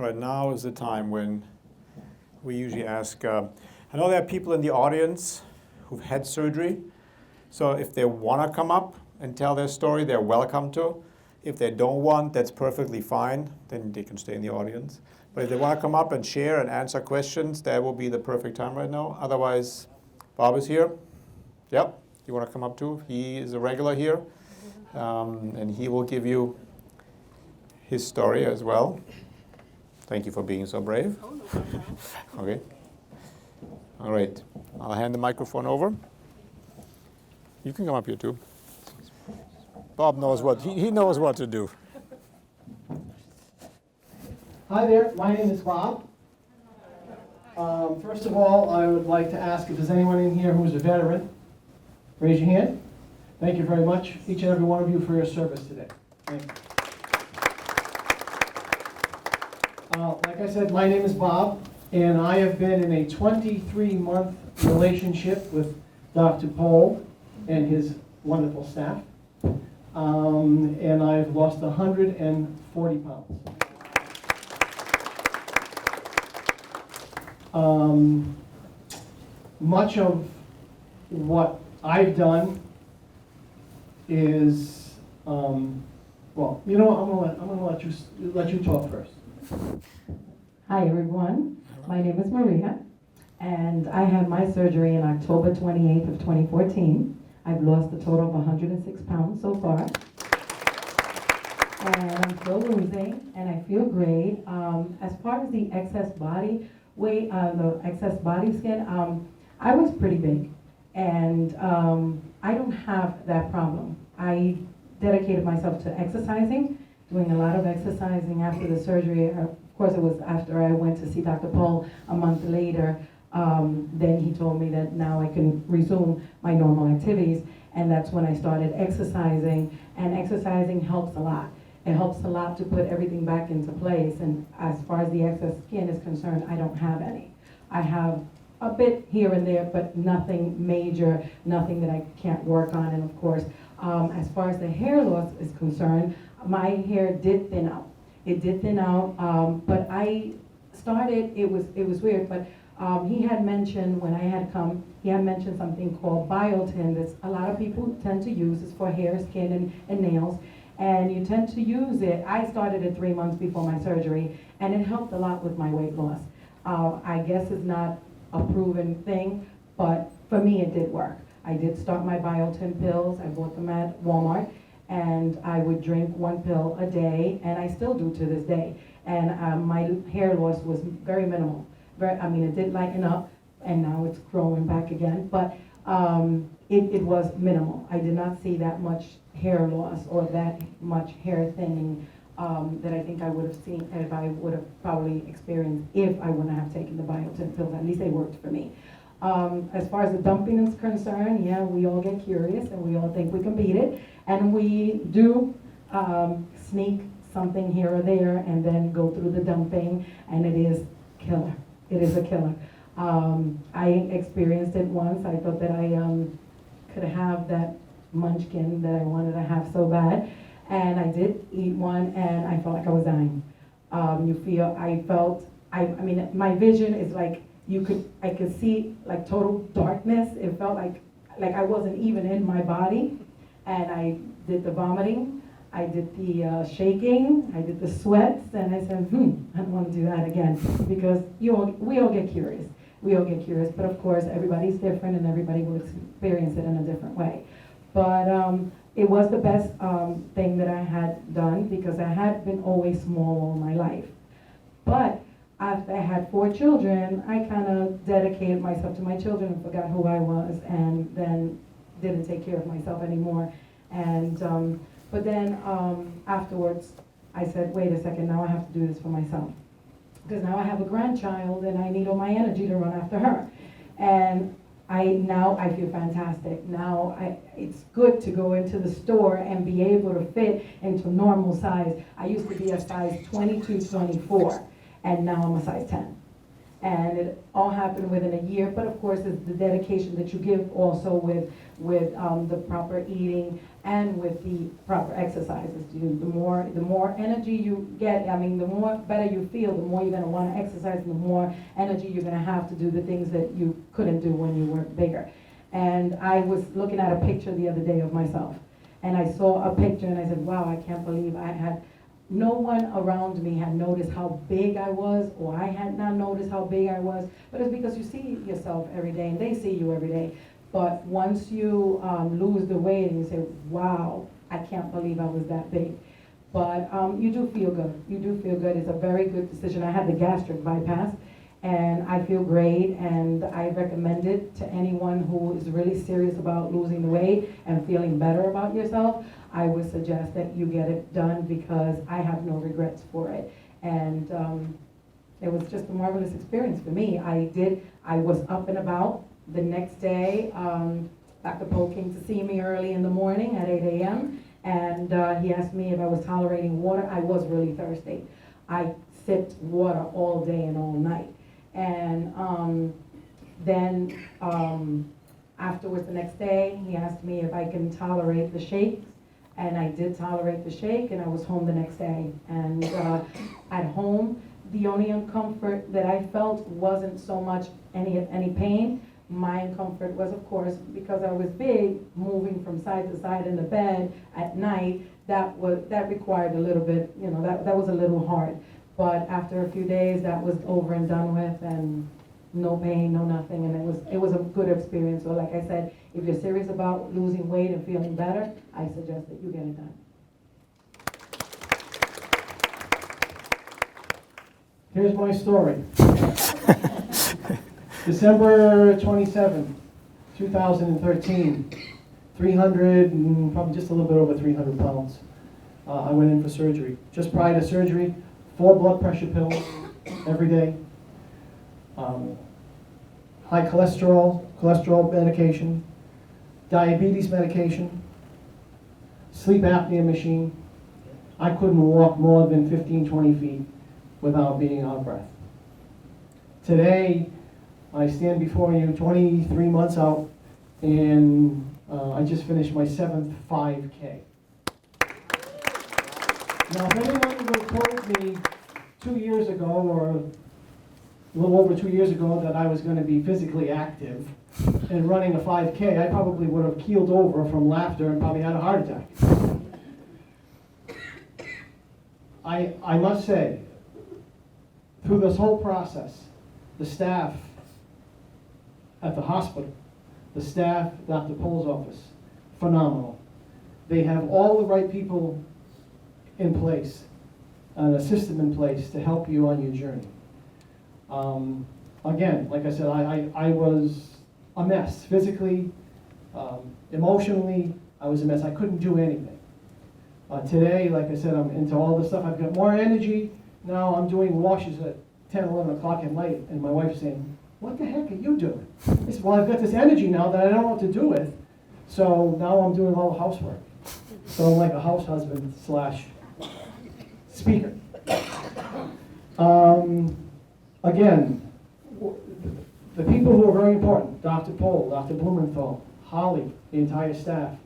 right now is the time when we usually ask, I know there are people in the audience who've had surgery, so if they want to come up and tell their story, they're welcome to. If they don't want, that's perfectly fine, then they can stay in the audience. But if they want to come up and share and answer questions, that will be the perfect time right now. Otherwise, Bob is here. Yep, you want to come up too? He is a regular here, and he will give you his story as well. Thank you for being so brave. Oh, no problem. Okay. All right. I'll hand the microphone over. You can come up here too. Bob knows what he knows what to do. Hi there, my name is Bob. First of all, I would like to ask if there's anyone in here who's a veteran. Raise your hand. Thank you very much, each and every one of you, for your service today. Thank you. Like I said, my name is Bob, and I have been in a 23-month relationship with Dr. Pohl and his wonderful staff. And I've lost 140 pounds. Much of what I've done is, well, you know what? I'm gonna let you talk first. Hi everyone, my name is Marina, and I had my surgery on October 28th of 2014. I've lost a total of 106 pounds so far, and I'm still losing, and I feel great. As far as the excess body weight, the excess body skin, I was pretty big, and I don't have that problem. I dedicated myself to exercising, doing a lot of exercising after the surgery. Of course, it was after I went to see Dr. Pohl a month later. Then he told me that now I can resume my normal activities, and that's when I started exercising, and exercising helps a lot. It helps a lot to put everything back into place, and as far as the excess skin is concerned, I don't have any. I have a bit here and there, but nothing major, nothing that I can't work on, and of course, as far as the hair loss is concerned, my hair did thin out. It did thin out, but I started, it was weird, but he had mentioned when I had come, he had mentioned something called biotin that a lot of people tend to use. It's for hair, skin, and nails, and you tend to use it. I started it 3 months before my surgery, and it helped a lot with my weight loss. I guess it's not a proven thing, but for me it did work. I did start my biotin pills. I bought them at Walmart, and I would drink 1 pill a day, and I still do to this day. And my hair loss was very minimal. It did lighten up, and now it's growing back again, but it was minimal. I did not see that much hair loss or that much hair thinning that I think I would have seen if I would have probably experienced if I wouldn't have taken the biotin pills. At least they worked for me. As far as the dumping is concerned, yeah, we all get curious and we all think we can beat it, and we do sneak something here or there and then go through the dumping, and it is killer. It is a killer. I experienced it once. I thought that I could have that munchkin that I wanted to have so bad, and I did eat one, and I felt like I was dying. My vision is like I could see like total darkness. It felt like I wasn't even in my body, and I did the vomiting. I did the shaking, I did the sweats, and I said, I don't want to do that again, because we all get curious. We all get curious, but of course everybody's different and everybody will experience it in a different way. But it was the best thing that I had done, because I had been always small all my life. But after I had 4 children, I kind of dedicated myself to my children and forgot who I was, and then didn't take care of myself anymore. And but then afterwards, I said, wait a second, now I have to do this for myself. Because now I have a grandchild and I need all my energy to run after her. And now I feel fantastic. Now it's good to go into the store and be able to fit into normal size. I used to be a size 22, 24, and now I'm a size 10. And it all happened within a year, but of course, it's the dedication that you give also with the proper eating and with the proper exercises. The more energy you get, I mean, the more better you feel, the more you're gonna wanna exercise, and the more energy you're gonna have to do the things that you couldn't do when you were bigger. And I was looking at a picture the other day of myself, and I saw a picture and I said, wow, I can't believe no one around me had noticed how big I was, or I had not noticed how big I was, but it's because you see yourself every day and they see you every day. But once you lose the weight and you say, wow, I can't believe I was that big. But you do feel good. You do feel good. It's a very good decision. I had the gastric bypass, and I feel great, and I recommend it to anyone who is really serious about losing the weight and feeling better about yourself. I would suggest that you get it done, because I have no regrets for it. And it was just a marvelous experience for me. I was up and about. The next day, Dr. Poe came to see me early in the morning at 8 a.m. and he asked me if I was tolerating water. I was really thirsty. I sipped water all day and all night. And then afterwards, the next day, he asked me if I can tolerate the shakes. And I did tolerate the shake, and I was home the next day. And at home, the only uncomfort that I felt wasn't so much any pain. My uncomfort was, of course, because I was big, moving from side to side in the bed at night. That required a little bit, that was a little hard. But after a few days, that was over and done with, and no pain, no nothing, and it was a good experience. So like I said, if you're serious about losing weight and feeling better, I suggest that you get it done. Here's my story. December 27th, 2013, 300 and probably just a little bit over 300 pounds. I went in for surgery. Just prior to surgery, 4 blood pressure pills every day. High cholesterol medication, diabetes medication, sleep apnea machine. I couldn't walk more than 15, 20 feet without being out of breath. Today, I stand before you 23 months out, and I just finished my 7th 5K. Now, if anyone would have told me 2 years ago, or a little over 2 years ago, that I was going to be physically active and running a 5K, I probably would have keeled over from laughter and probably had a heart attack. I must say, through this whole process, the staff at the hospital, the staff at Dr. Pohl's office, phenomenal. They have all the right people in place, and a system in place to help you on your journey. Again, like I said, I was a mess. Physically, emotionally, I was a mess. I couldn't do anything. Today, like I said, I'm into all this stuff. I've got more energy. Now I'm doing washes at 10, 11 o'clock at night, and my wife's saying, what the heck are you doing? I said, well, I've got this energy now that I don't know what to do with, so now I'm doing all the housework. So I'm like a house husband / speaker. Again, the people who are very important, Dr. Pohl, Dr. Blumenthal, Holly, the entire staff.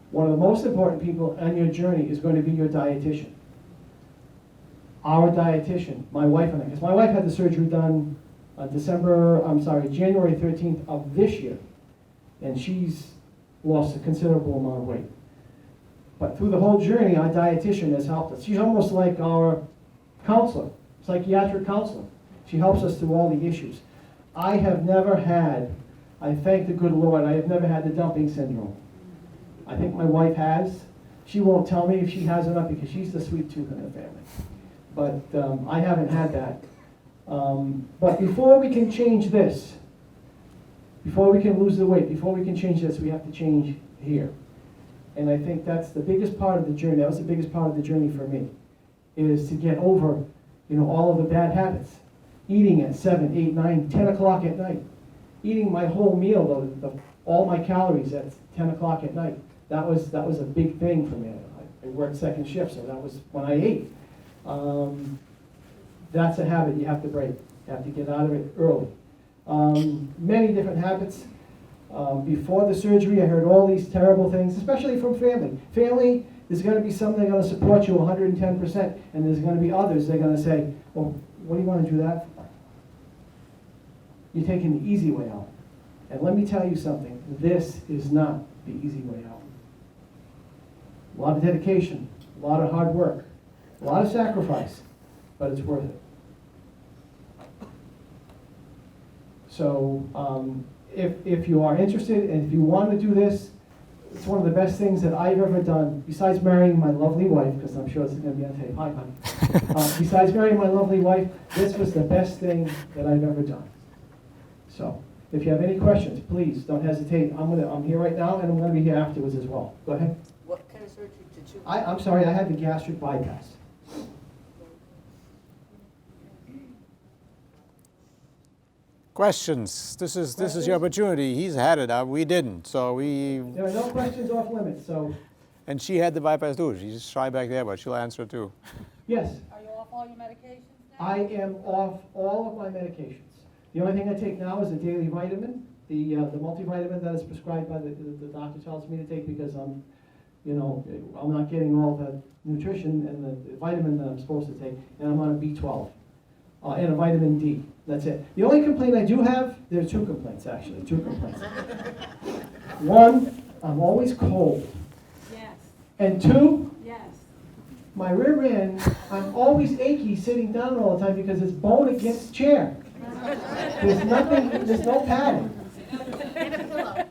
One of the most important people on your journey is going to be your dietitian. Our dietitian, my wife and I, because my wife had the surgery done January 13th of this year, and she's lost a considerable amount of weight. But through the whole journey, our dietitian has helped us. She's almost like our counselor, psychiatric counselor. She helps us through all the issues. I have never had, I thank the good Lord, I have never had the dumping syndrome. I think my wife has. She won't tell me if she has or not, because she's the sweet tooth in the family. But I haven't had that. But before we can change this, before we can lose the weight, before we can change this, we have to change here. And I think that's the biggest part of the journey. That was the biggest part of the journey for me, is to get over, all of the bad habits. Eating at 7, 8, 9, 10 o'clock at night. Eating my whole meal, all my calories at 10 o'clock at night. That was a big thing for me. I worked second shift, so that was when I ate. That's a habit you have to break. You have to get out of it early. Many different habits. Before the surgery, I heard all these terrible things, especially from family. Family is going to be some that are going to support you 110%, and there's going to be others that are going to say, well, what do you want to do that for? You're taking the easy way out. And let me tell you something, this is not the easy way out. A lot of dedication, a lot of hard work, a lot of sacrifice, but it's worth it. So if you are interested and if you want to do this, it's one of the best things that I've ever done, besides marrying my lovely wife, because I'm sure this is going to be on tape. Hi, honey. Besides marrying my lovely wife, this was the best thing that I've ever done. So if you have any questions, please don't hesitate. I'm here right now, and I'm going to be here afterwards as well. Go ahead. What kind of surgery did you? I'm sorry, I had the gastric bypass. Questions? This is your opportunity. He's had it. We didn't. So There are no questions off limits, so and she had the bypass too. She's shy back there, but she'll answer too. yes, Are you off all your medications now? I am off all of my medications. The only thing I take now is a daily vitamin, the multivitamin that is prescribed by the doctor tells me to take because I'm not getting all the nutrition and the vitamin that I'm supposed to take, and I'm on a B12 and a vitamin D. That's it. The only complaint I do have, there are two complaints actually, One, I'm always cold. Yes, And two, yes. my rear end, I'm always achy sitting down all the time because it's bone against chair. There's no padding. And a pillow.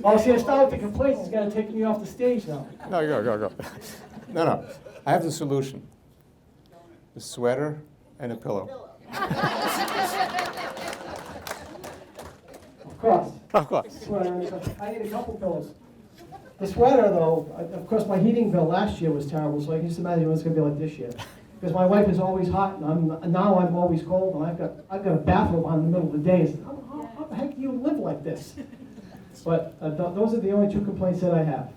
Oh, see, I started with the complaints. It's going to take me off the stage now. No, go. No. I have the solution. A sweater and a pillow. Of course. Of course. Sweater. I need a couple pillows. The sweater, though, of course, my heating bill last year was terrible, so I can just imagine what it's going to be like this year. Because my wife is always hot, and now I'm always cold, and I've got a bathrobe on in the middle of the day. It's, how the heck do you live like this? But those are the only two complaints that I have.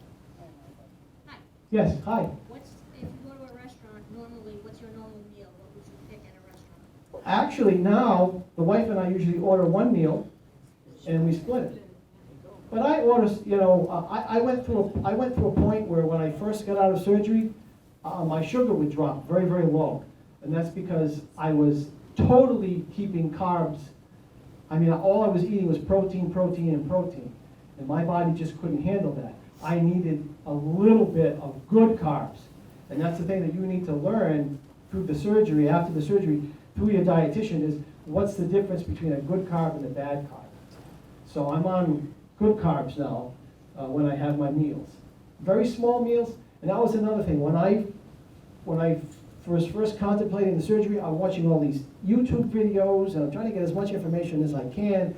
Hi. Yes, hi. If you go to a restaurant, normally, what's your normal meal? What would you pick at a restaurant? Actually, now, the wife and I usually order one meal, and we split it. But I order, I went through a point where when I first got out of surgery, my sugar would drop very, very low. And that's because I was totally keeping carbs. I mean, all I was eating was protein. And my body just couldn't handle that. I needed a little bit of good carbs. And that's the thing that you need to learn through the surgery, after the surgery, through your dietitian, is what's the difference between a good carb and a bad carb. So I'm on good carbs now when I have my meals. Very small meals. And that was another thing. When I was first contemplating the surgery, I'm watching all these YouTube videos, and I'm trying to get as much information as I can.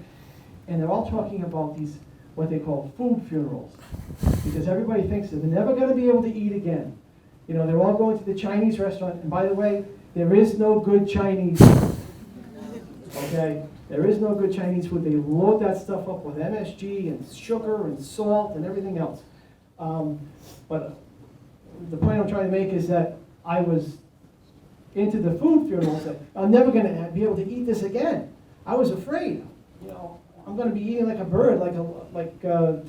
And they're all talking about these, what they call food funerals. Because everybody thinks that they're never going to be able to eat again. They're all going to the Chinese restaurant. And by the way, there is no good Chinese food. Okay? There is no good Chinese food. They load that stuff up with MSG and sugar and salt and everything else. But the point I'm trying to make is that I was into the food funerals. That I'm never going to be able to eat this again. I was afraid. I'm going to be eating like a bird, like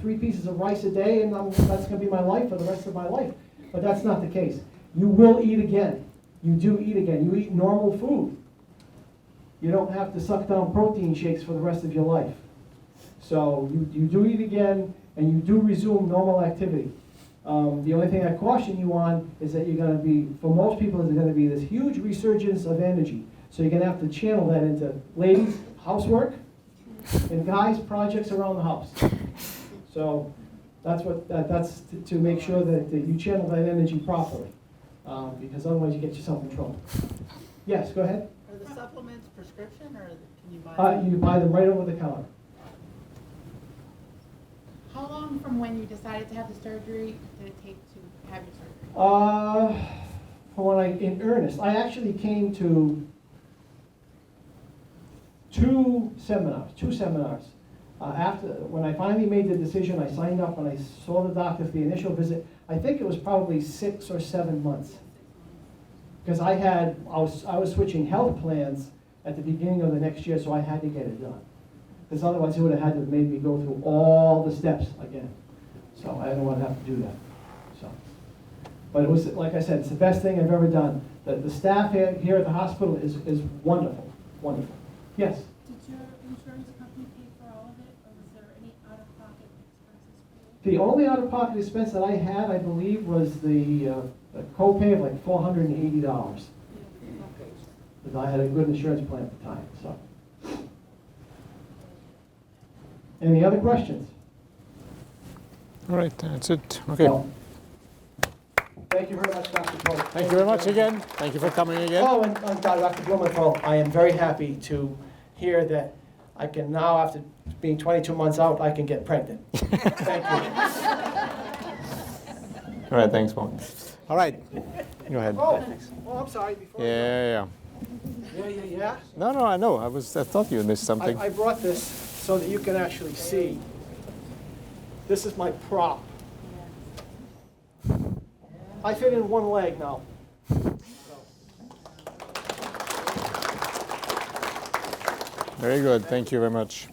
3 pieces of rice a day, and that's going to be my life for the rest of my life. But that's not the case. You will eat again. You do eat again. You eat normal food. You don't have to suck down protein shakes for the rest of your life. So you do eat again, and you do resume normal activity. The only thing I caution you on is that you're going to be, for most people, there's going to be this huge resurgence of energy. So you're going to have to channel that into ladies, housework, and guys, projects around the house. So that's to make sure that you channel that energy properly, because otherwise you get yourself in trouble. Yes, go ahead. Are the supplements prescription, or can you buy them? You buy them right over the counter. How long from when you decided to have the surgery did it take to have your surgery? For when in earnest, I actually came to two seminars. After, when I finally made the decision, I signed up and I saw the doctor for the initial visit. I think it was probably 6 or 7 months. Because I was switching health plans, at the beginning of the next year, so I had to get it done. Because otherwise, he would have had to made me go through all the steps again. So I didn't want to have to do that. So, but it was, like I said, it's the best thing I've ever done. The staff here at the hospital is wonderful, wonderful. Yes? Did your insurance company pay for all of it, or was there any out-of-pocket expenses for you? The only out-of-pocket expense that I had, I believe, was the copay of like $480. Because I had a good insurance plan at the time, so. Any other questions? All right, that's it. Okay. No. Thank you very much, Dr. Pope. Thank you very much again. Thank you for coming again. Oh, and Dr. Blumenthal, I am very happy to hear that I can now, after being 22 months out, I can get pregnant. Thank you. All right, thanks, Mark. All right, go ahead. Oh, I'm sorry. Before Yeah. Yeah. No, I know. I thought you missed something. I brought this so that you can actually see. This is my prop. I fit in one leg now. Very good. Thank you very much.